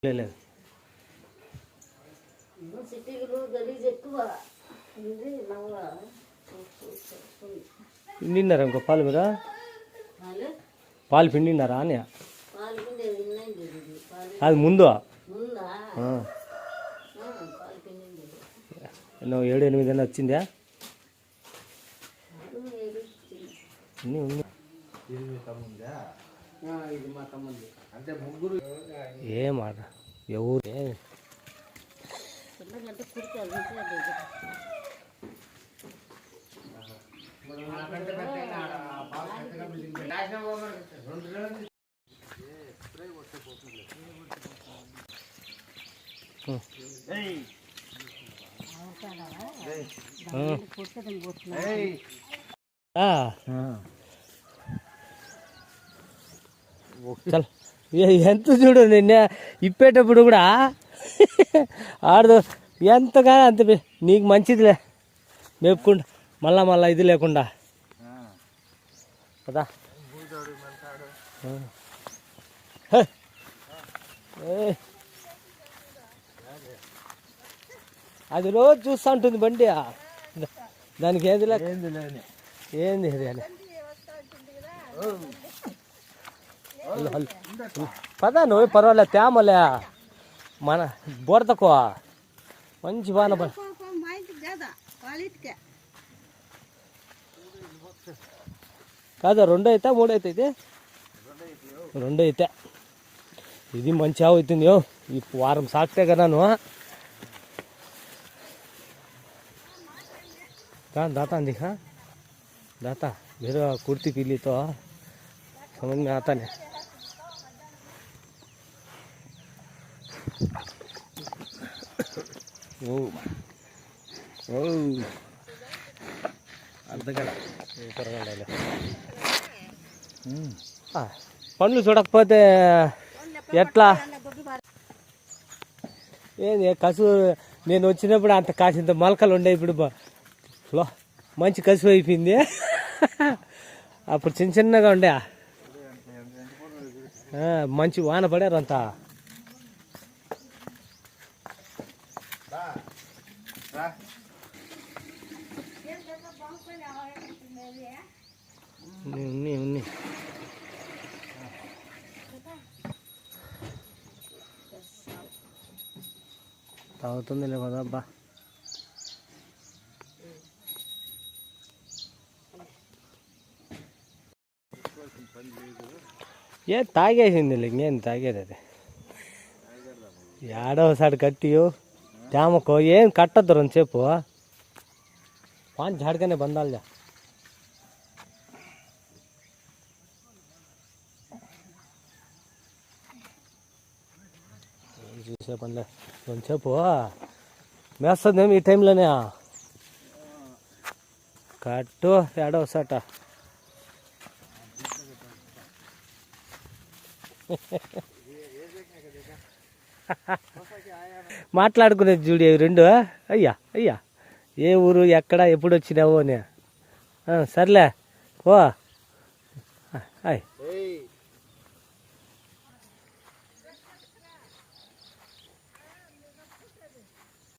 లేదు పిండినారా ఇంకో పాలు మీద పాలు పిండినారా అని అది ముందు 7-8 వచ్చిందా ఏమాట ఎవరు చల్ ఎంత చూడు నిన్న ఇప్పేటప్పుడు కూడా ఆడదు ఎంతగా అంత నీకు మంచిదిలే మేపుకుండా మళ్ళా ఇది లేకుండా కదా అది రోజు చూస్తూ ఉంటుంది బండి దానికి ఏంది ఏంది అని పదా నువ్వు పర్వాలేదు తేమలే మన బోర తక్కువ మంచి బాగా కాదా 2 అయితే 3 అయితే ఇది 2 అయితే ఇది మంచి ఆవు అవుతుంది ఈ వారం సాకితే కదా నువ్వు दाता दिखा दाता मेरा कुर्ती पीली तो समझ में आता नहीं ओ ओ अर्धगड़ పండ్లు చూడకపోతే ఎట్లా ఏంది కసు నేను వచ్చినప్పుడు అంత కాసింత మొలకలు ఉండే ఇప్పుడు మంచి కసువు అయిపోయింది అప్పుడు చిన్నగా ఉండే మంచి వాన పడారు అంతా ఉన్నాయి తాగుతుంది లేదా అబ్బా ఏం తాగేసింది ఇంకేం తాగేది అది ఏడవసారి కట్టియో తేమకో ఏం కట్టద్దు రెండుసేపు పాన్ झाड़कने బందాలు చూసే పనిలే రెండుసేపు మేస్తుందేమి ఈ టైంలోనే కట్టు ఏడవసాట మాట్లాడుకునేది చూడు రెండు అయ్యా ఏ ఊరు ఎక్కడ ఎప్పుడు వచ్చినావు అని సర్లే ఓ అయ్